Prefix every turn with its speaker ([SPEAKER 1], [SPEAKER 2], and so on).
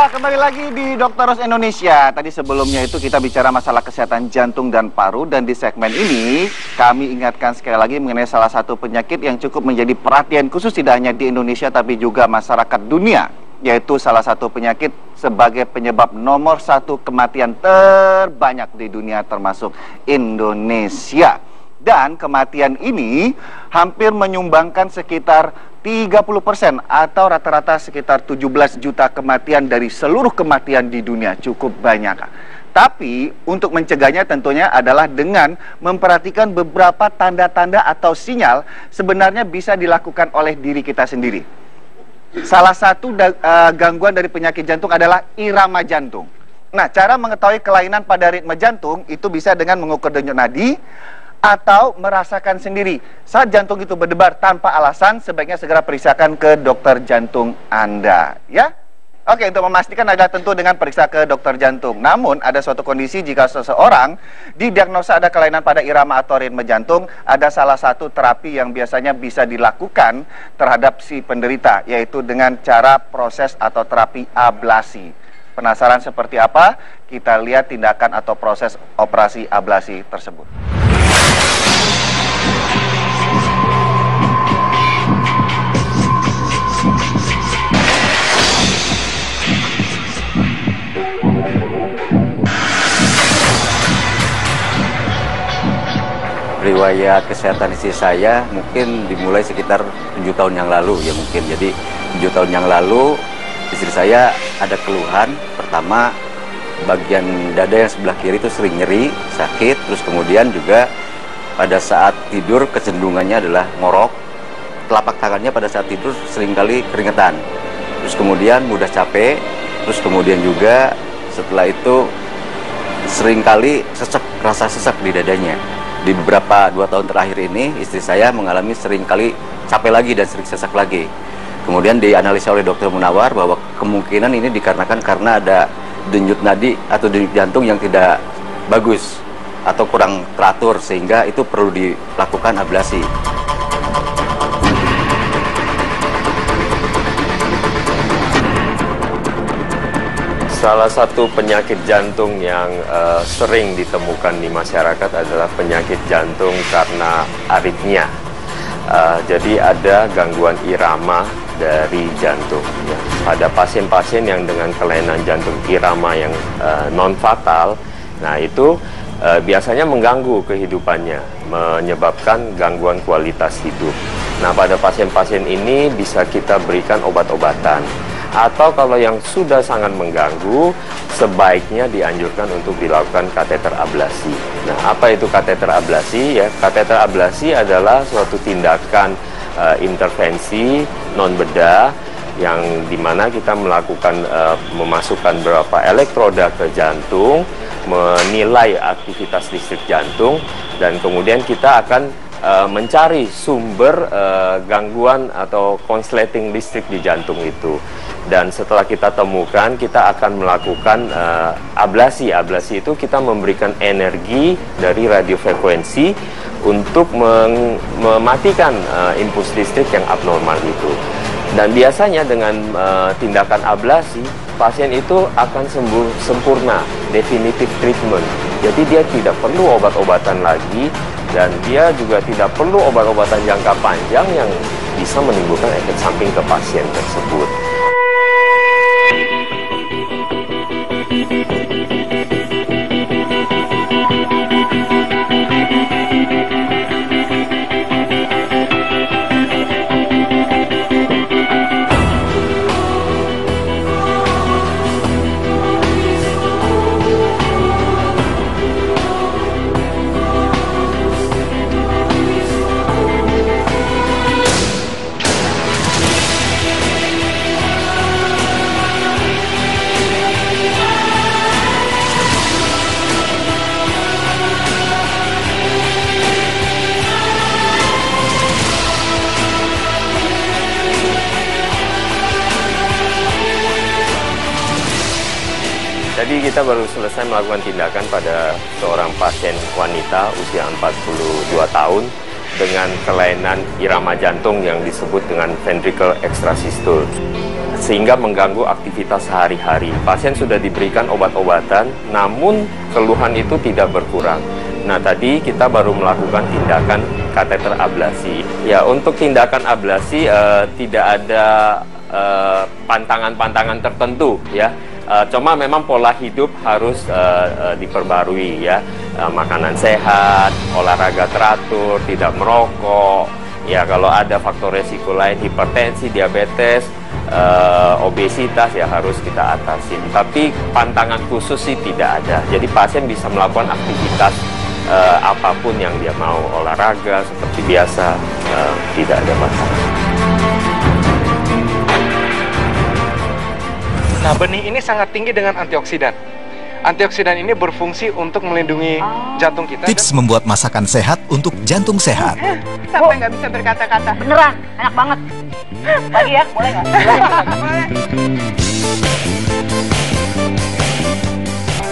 [SPEAKER 1] Ya, kembali lagi di Dr. Ros Indonesia. Tadi sebelumnya itu kita bicara masalah kesehatan jantung dan paru. Dan di segmen ini kami ingatkan sekali lagi mengenai salah satu penyakit yang cukup menjadi perhatian khusus tidak hanya di Indonesia tapi juga masyarakat dunia. Yaitu salah satu penyakit sebagai penyebab nomor 1 kematian terbanyak di dunia termasuk Indonesia. Dan kematian ini hampir menyumbangkan sekitar 30% atau rata-rata sekitar 17 juta kematian dari seluruh kematian di dunia. Cukup banyak. Tapi untuk mencegahnya tentunya adalah dengan memperhatikan beberapa tanda-tanda atau sinyal sebenarnya bisa dilakukan oleh diri kita sendiri. Salah satu gangguan dari penyakit jantung adalah irama jantung. Nah, cara mengetahui kelainan pada ritme jantung itu bisa dengan mengukur denyut nadi atau merasakan sendiri saat jantung itu berdebar tanpa alasan. Sebaiknya segera periksakan ke dokter jantung Anda, ya. Oke, untuk memastikan adalah tentu dengan periksa ke dokter jantung. Namun ada suatu kondisi jika seseorang didiagnosa ada kelainan pada irama atau ritme jantung, ada salah satu terapi yang biasanya bisa dilakukan terhadap si penderita, yaitu dengan cara proses atau terapi ablasi. Penasaran seperti apa? Kita lihat tindakan atau proses operasi ablasi tersebut.
[SPEAKER 2] Riwayat kesehatan istri saya mungkin dimulai sekitar 7 tahun yang lalu ya mungkin. Jadi 7 tahun yang lalu istri saya ada keluhan. Pertama, bagian dada yang sebelah kiri itu sering nyeri, sakit. Terus kemudian juga pada saat tidur kecenderungannya adalah ngorok. Telapak tangannya pada saat tidur seringkali keringetan. Terus kemudian mudah capek. Terus kemudian juga setelah itu seringkali sesek, rasa sesek di dadanya. Di beberapa 2 tahun terakhir ini istri saya mengalami seringkali capek lagi dan sering sesak lagi. Kemudian dianalisa oleh dokter Munawar bahwa kemungkinan ini dikarenakan karena ada denyut nadi atau denyut jantung yang tidak bagus atau kurang teratur, sehingga itu perlu dilakukan ablasi.
[SPEAKER 3] Salah satu penyakit jantung yang sering ditemukan di masyarakat adalah penyakit jantung karena aritmia. Jadi ada gangguan irama dari jantung. Ya. Pada pasien-pasien yang dengan kelainan jantung irama yang non-fatal, nah itu biasanya mengganggu kehidupannya, menyebabkan gangguan kualitas hidup. Nah, pada pasien-pasien ini bisa kita berikan obat-obatan. Atau kalau yang sudah sangat mengganggu, sebaiknya dianjurkan untuk dilakukan kateter ablasi. Nah, apa itu kateter ablasi? Ya, kateter ablasi adalah suatu tindakan intervensi non bedah yang dimana kita melakukan memasukkan beberapa elektroda ke jantung, menilai aktivitas listrik jantung, dan kemudian kita akan mencari sumber gangguan atau konsleting listrik di jantung itu. Dan setelah kita temukan, kita akan melakukan ablasi. Ablasi itu kita memberikan energi dari radiofrekuensi untuk mematikan impuls listrik yang abnormal itu. Dan biasanya dengan tindakan ablasi, pasien itu akan sembuh sempurna, definitive treatment. Jadi dia tidak perlu obat-obatan lagi, dan dia juga tidak perlu obat-obatan jangka panjang yang bisa menimbulkan efek samping ke pasien tersebut. Jadi kita baru selesai melakukan tindakan pada seorang pasien wanita usia 42 tahun dengan kelainan irama jantung yang disebut dengan ventricle extrasystole. sehingga mengganggu aktivitas sehari-hari. Pasien sudah diberikan obat-obatan, namun keluhan itu tidak berkurang. Nah, tadi kita baru melakukan tindakan kateter ablasi. Ya, untuk tindakan ablasi tidak ada pantangan-pantangan tertentu ya. Cuma memang pola hidup harus diperbarui ya. Makanan sehat, olahraga teratur, tidak merokok. Ya, kalau ada faktor resiko lain, hipertensi, diabetes, obesitas ya harus kita atasin. Tapi pantangan khusus sih tidak ada. Jadi pasien bisa melakukan aktivitas apapun yang dia mau, olahraga seperti biasa, tidak ada masalah.
[SPEAKER 4] Nah, benih ini sangat tinggi dengan antioksidan. Antioksidan ini berfungsi untuk melindungi jantung kita.
[SPEAKER 5] Tips membuat masakan sehat untuk jantung sehat.
[SPEAKER 6] Sampai nggak bisa berkata-kata. Beneran, enak banget. Lagi ya, boleh nggak? Boleh.